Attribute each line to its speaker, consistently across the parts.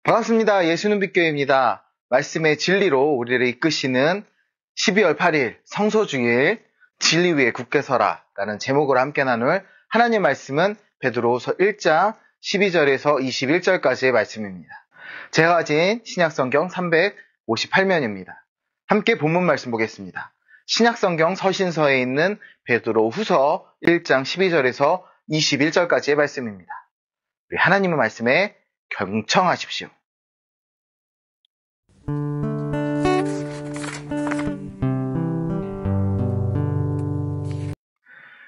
Speaker 1: 반갑습니다. 예수는 빛교회입니다. 말씀의 진리로 우리를 이끄시는 12월 8일 성소주일 진리 위에 굳게 서라라는 제목으로 함께 나눌 하나님의 말씀은 베드로후서 1장 12절에서 21절까지의 말씀입니다. 제가 가진 신약성경 358면입니다. 함께 본문 말씀 보겠습니다. 신약성경 서신서에 있는 베드로후서 1장 12절에서 21절까지의 말씀입니다. 우리 하나님의 말씀에 경청하십시오.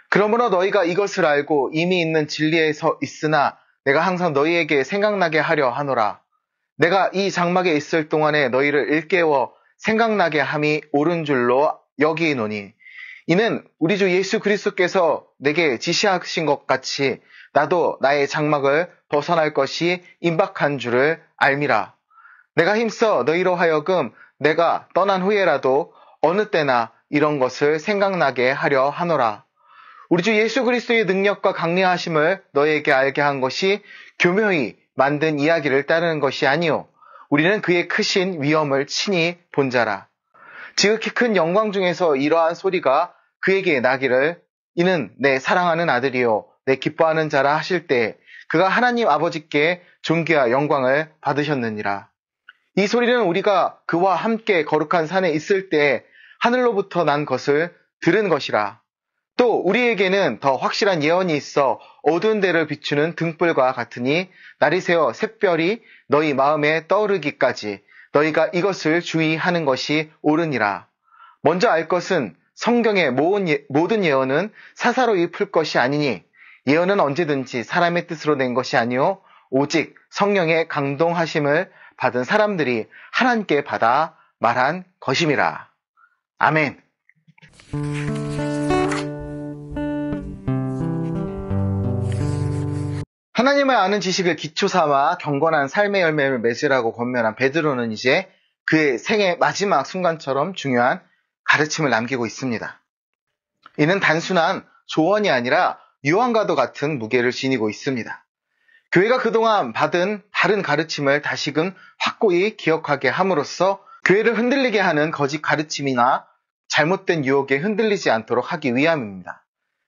Speaker 1: 그러므로 너희가 이것을 알고 이미 있는 진리에 서 있으나 내가 항상 너희에게 생각나게 하려 하노라. 내가 이 장막에 있을 동안에 너희를 일깨워 생각나게 함이 옳은 줄로 여기노니 이는 우리 주 예수 그리스도께서 내게 지시하신 것 같이 나도 나의 장막을 벗어날 것이 임박한 줄을 알미라. 내가 힘써 너희로 하여금 내가 떠난 후에라도 어느 때나 이런 것을 생각나게 하려 하노라. 우리 주 예수 그리스도의 능력과 강리하심을 너희에게 알게 한 것이 교묘히 만든 이야기를 따르는 것이 아니요 우리는 그의 크신 위엄을 친히 본 자라. 지극히 큰 영광 중에서 이러한 소리가 그에게 나기를 이는 내 사랑하는 아들이요 내 기뻐하는 자라 하실 때 그가 하나님 아버지께 존귀와 영광을 받으셨느니라. 이 소리는 우리가 그와 함께 거룩한 산에 있을 때 하늘로부터 난 것을 들은 것이라. 또 우리에게는 더 확실한 예언이 있어 어두운 데를 비추는 등불과 같으니 날이 새어 샛별이 너희 마음에 떠오르기까지 너희가 이것을 주의하는 것이 옳으니라. 먼저 알 것은 성경의 모든 예언은 사사로이 풀 것이 아니니 예언은 언제든지 사람의 뜻으로 낸 것이 아니요 오직 성령의 강동하심을 받은 사람들이 하나님께 받아 말한 것임이라. 아멘. 하나님을 아는 지식을 기초 삼아 경건한 삶의 열매를 맺으라고 권면한 베드로는 이제 그의 생의 마지막 순간처럼 중요한 가르침을 남기고 있습니다. 이는 단순한 조언이 아니라 유언과도 같은 무게를 지니고 있습니다. 교회가 그동안 받은 바른 가르침을 다시금 확고히 기억하게 함으로써 교회를 흔들리게 하는 거짓 가르침이나 잘못된 유혹에 흔들리지 않도록 하기 위함입니다.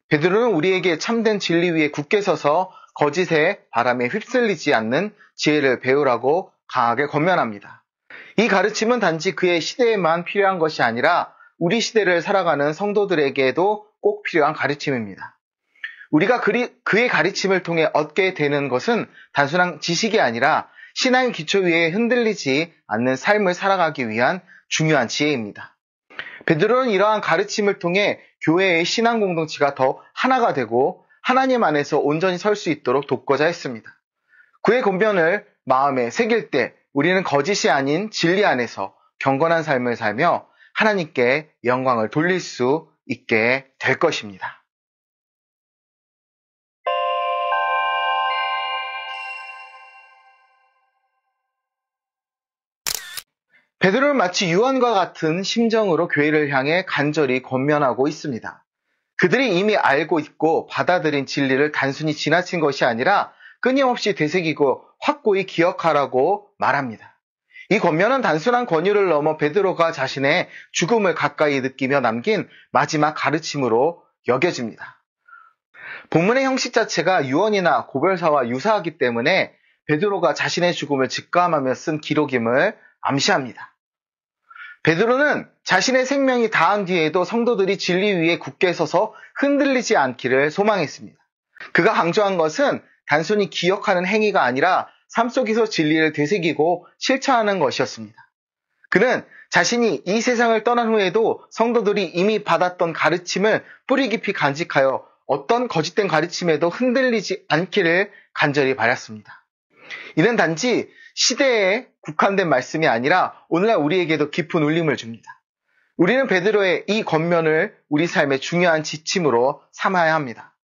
Speaker 1: 베드로는 우리에게 참된 진리 위에 굳게 서서 거짓의 바람에 휩쓸리지 않는 지혜를 배우라고 강하게 권면합니다. 이 가르침은 단지 그의 시대에만 필요한 것이 아니라 우리 시대를 살아가는 성도들에게도 꼭 필요한 가르침입니다. 우리가 그의 가르침을 통해 얻게 되는 것은 단순한 지식이 아니라 신앙의 기초 위에 흔들리지 않는 삶을 살아가기 위한 중요한 지혜입니다. 베드로는 이러한 가르침을 통해 교회의 신앙 공동체가 더 하나가 되고 하나님 안에서 온전히 설 수 있도록 돕고자 했습니다. 그의 권면을 마음에 새길 때 우리는 거짓이 아닌 진리 안에서 경건한 삶을 살며 하나님께 영광을 돌릴 수 있게 될 것입니다. 베드로는 마치 유언과 같은 심정으로 교회를 향해 간절히 권면하고 있습니다. 그들이 이미 알고 있고 받아들인 진리를 단순히 지나친 것이 아니라 끊임없이 되새기고 확고히 기억하라고 말합니다. 이 권면은 단순한 권유를 넘어 베드로가 자신의 죽음을 가까이 느끼며 남긴 마지막 가르침으로 여겨집니다. 본문의 형식 자체가 유언이나 고별사와 유사하기 때문에 베드로가 자신의 죽음을 직감하며 쓴 기록임을 암시합니다. 베드로는 자신의 생명이 다한 뒤에도 성도들이 진리 위에 굳게 서서 흔들리지 않기를 소망했습니다. 그가 강조한 것은 단순히 기억하는 행위가 아니라 삶 속에서 진리를 되새기고 실천하는 것이었습니다. 그는 자신이 이 세상을 떠난 후에도 성도들이 이미 받았던 가르침을 뿌리 깊이 간직하여 어떤 거짓된 가르침에도 흔들리지 않기를 간절히 바랐습니다. 이는 단지 시대에 국한된 말씀이 아니라 오늘날 우리에게도 깊은 울림을 줍니다. 우리는 베드로의 이 권면을 우리 삶의 중요한 지침으로 삼아야 합니다.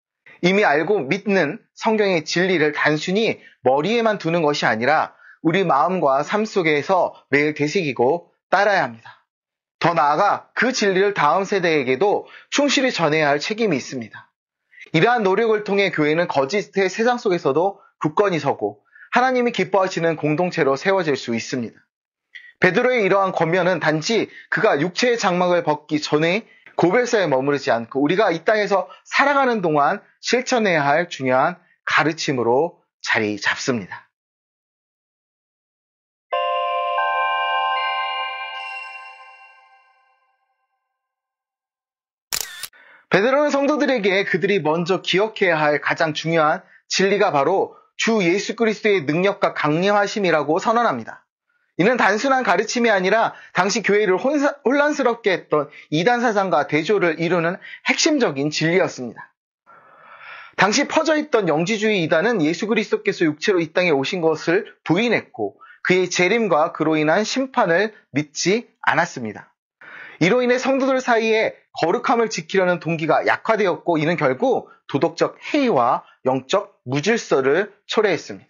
Speaker 1: 이미 알고 믿는 성경의 진리를 단순히 머리에만 두는 것이 아니라 우리 마음과 삶 속에서 매일 되새기고 따라야 합니다. 더 나아가 그 진리를 다음 세대에게도 충실히 전해야 할 책임이 있습니다. 이러한 노력을 통해 교회는 거짓의 세상 속에서도 굳건히 서고 하나님이 기뻐하시는 공동체로 세워질 수 있습니다. 베드로의 이러한 권면은 단지 그가 육체의 장막을 벗기 전에 고별사에 머무르지 않고 우리가 이 땅에서 살아가는 동안 실천해야 할 중요한 가르침으로 자리 잡습니다. 베드로는 성도들에게 그들이 먼저 기억해야 할 가장 중요한 진리가 바로 주 예수 그리스도의 능력과 강림하심이라고 선언합니다. 이는 단순한 가르침이 아니라 당시 교회를 혼란스럽게 했던 이단 사상과 대조를 이루는 핵심적인 진리였습니다. 당시 퍼져있던 영지주의 이단은 예수 그리스도께서 육체로 이 땅에 오신 것을 부인했고 그의 재림과 그로 인한 심판을 믿지 않았습니다. 이로 인해 성도들 사이에 거룩함을 지키려는 동기가 약화되었고 이는 결국 도덕적 해이와 영적 무질서를 초래했습니다.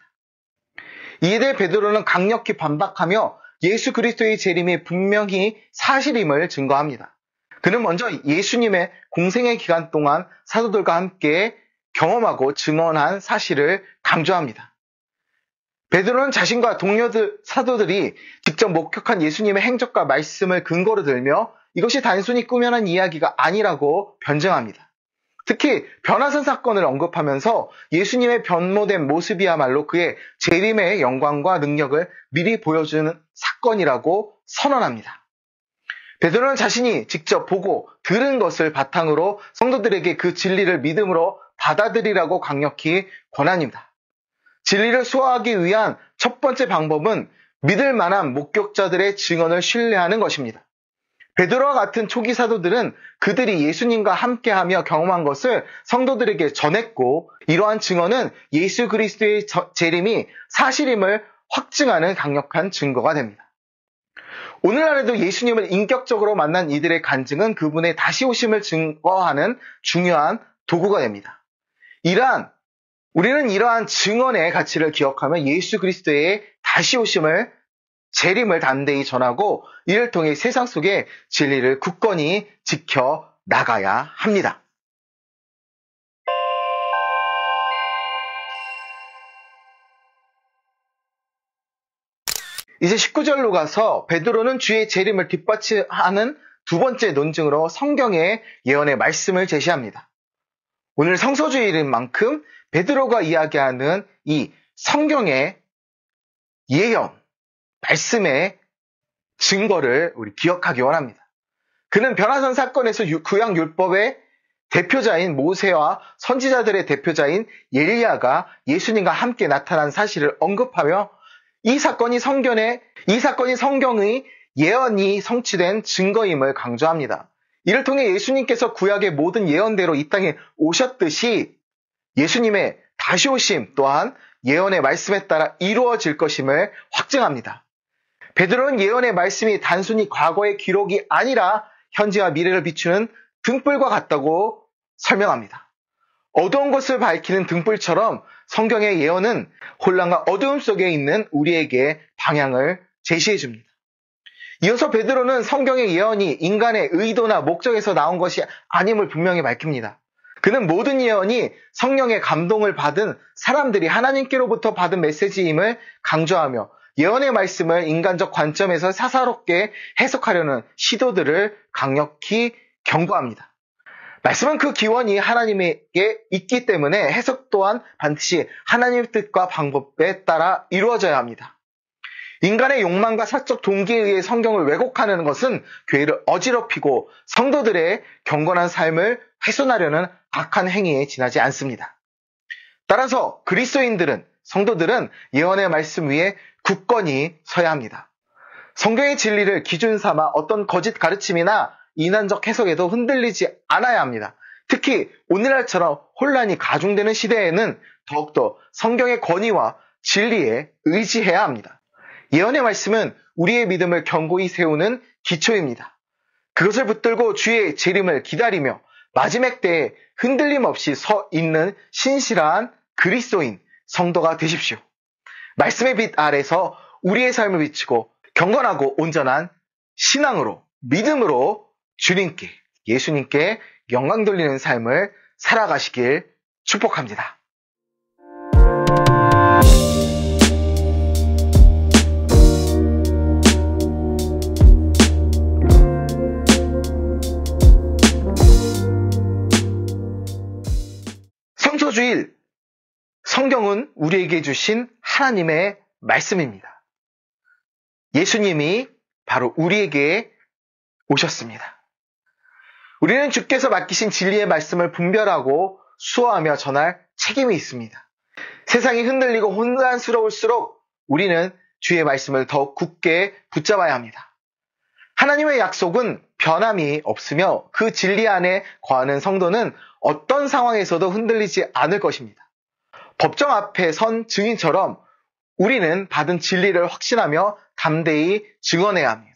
Speaker 1: 이에 대해 베드로는 강력히 반박하며 예수 그리스도의 재림이 분명히 사실임을 증거합니다. 그는 먼저 예수님의 공생의 기간 동안 사도들과 함께 경험하고 증언한 사실을 강조합니다. 베드로는 자신과 동료들, 사도들이 직접 목격한 예수님의 행적과 말씀을 근거로 들며 이것이 단순히 꾸며낸 이야기가 아니라고 변증합니다. 특히 변화산 사건을 언급하면서 예수님의 변모된 모습이야말로 그의 재림의 영광과 능력을 미리 보여주는 사건이라고 선언합니다. 베드로는 자신이 직접 보고 들은 것을 바탕으로 성도들에게 그 진리를 믿음으로 받아들이라고 강력히 권합니다. 진리를 수호하기 위한 첫 번째 방법은 믿을 만한 목격자들의 증언을 신뢰하는 것입니다. 베드로와 같은 초기 사도들은 그들이 예수님과 함께하며 경험한 것을 성도들에게 전했고 이러한 증언은 예수 그리스도의 재림이 사실임을 확증하는 강력한 증거가 됩니다. 오늘날에도 예수님을 인격적으로 만난 이들의 간증은 그분의 다시 오심을 증거하는 중요한 도구가 됩니다. 우리는 이러한 증언의 가치를 기억하며 예수 그리스도의 다시 오심을 재림을 담대히 전하고 이를 통해 세상 속에 진리를 굳건히 지켜 나가야 합니다. 이제 19절로 가서 베드로는 주의 재림을 뒷받침하는 두 번째 논증으로 성경의 예언의 말씀을 제시합니다. 오늘 성서주일인 만큼 베드로가 이야기하는 이 성경의 예언, 말씀의 증거를 우리 기억하기 원합니다. 그는 변화산 사건에서 구약 율법의 대표자인 모세와 선지자들의 대표자인 엘리야가 예수님과 함께 나타난 사실을 언급하며 이 사건이 성경의 예언이 성취된 증거임을 강조합니다. 이를 통해 예수님께서 구약의 모든 예언대로 이 땅에 오셨듯이 예수님의 다시 오심 또한 예언의 말씀에 따라 이루어질 것임을 확증합니다. 베드로는 예언의 말씀이 단순히 과거의 기록이 아니라 현재와 미래를 비추는 등불과 같다고 설명합니다. 어두운 것을 밝히는 등불처럼 성경의 예언은 혼란과 어두움 속에 있는 우리에게 방향을 제시해 줍니다. 이어서 베드로는 성경의 예언이 인간의 의도나 목적에서 나온 것이 아님을 분명히 밝힙니다. 그는 모든 예언이 성령의 감동을 받은 사람들이 하나님께로부터 받은 메시지임을 강조하며 예언의 말씀을 인간적 관점에서 사사롭게 해석하려는 시도들을 강력히 경고합니다. 말씀은 그 기원이 하나님에게 있기 때문에 해석 또한 반드시 하나님의 뜻과 방법에 따라 이루어져야 합니다. 인간의 욕망과 사적 동기에 의해 성경을 왜곡하는 것은 교회를 어지럽히고 성도들의 경건한 삶을 훼손하려는 악한 행위에 지나지 않습니다. 따라서 성도들은 예언의 말씀 위에 굳건히 서야 합니다. 성경의 진리를 기준 삼아 어떤 거짓 가르침이나 이난적 해석에도 흔들리지 않아야 합니다. 특히 오늘날처럼 혼란이 가중되는 시대에는 더욱더 성경의 권위와 진리에 의지해야 합니다. 예언의 말씀은 우리의 믿음을 견고히 세우는 기초입니다. 그것을 붙들고 주의 재림을 기다리며 마지막 때에 흔들림 없이 서 있는 신실한 그리스도인 성도가 되십시오. 말씀의 빛 아래서 우리의 삶을 비추고 경건하고 온전한 신앙으로, 믿음으로 주님께, 예수님께 영광 돌리는 삶을 살아가시길 축복합니다. 우리에게 주신 하나님의 말씀입니다. 예수님이 바로 우리에게 오셨습니다. 우리는 주께서 맡기신 진리의 말씀을 분별하고 수호하며 전할 책임이 있습니다. 세상이 흔들리고 혼란스러울수록 우리는 주의 말씀을 더욱 굳게 붙잡아야 합니다. 하나님의 약속은 변함이 없으며 그 진리 안에 거하는 성도는 어떤 상황에서도 흔들리지 않을 것입니다. 법정 앞에 선 증인처럼 우리는 받은 진리를 확신하며 담대히 증언해야 합니다.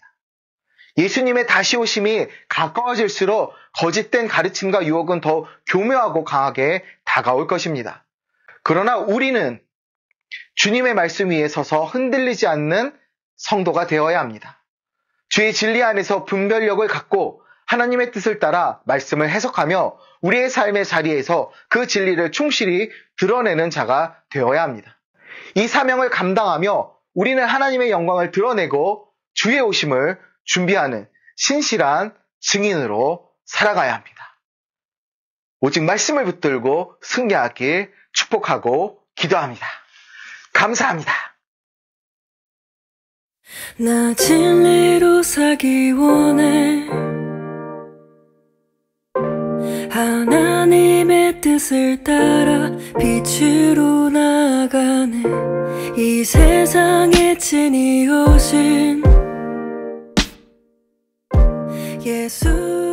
Speaker 1: 예수님의 다시 오심이 가까워질수록 거짓된 가르침과 유혹은 더 교묘하고 강하게 다가올 것입니다. 그러나 우리는 주님의 말씀 위에 서서 흔들리지 않는 성도가 되어야 합니다. 주의 진리 안에서 분별력을 갖고 하나님의 뜻을 따라 말씀을 해석하며 우리의 삶의 자리에서 그 진리를 충실히 드러내는 자가 되어야 합니다. 이 사명을 감당하며 우리는 하나님의 영광을 드러내고 주의 오심을 준비하는 신실한 증인으로 살아가야 합니다. 오직 말씀을 붙들고 승리하길 축복하고 기도합니다. 감사합니다.
Speaker 2: 나 진리로 살기 원해. 하나님의 뜻을 따라 빛으로 나아가네. 이 세상에 친히 오신 예수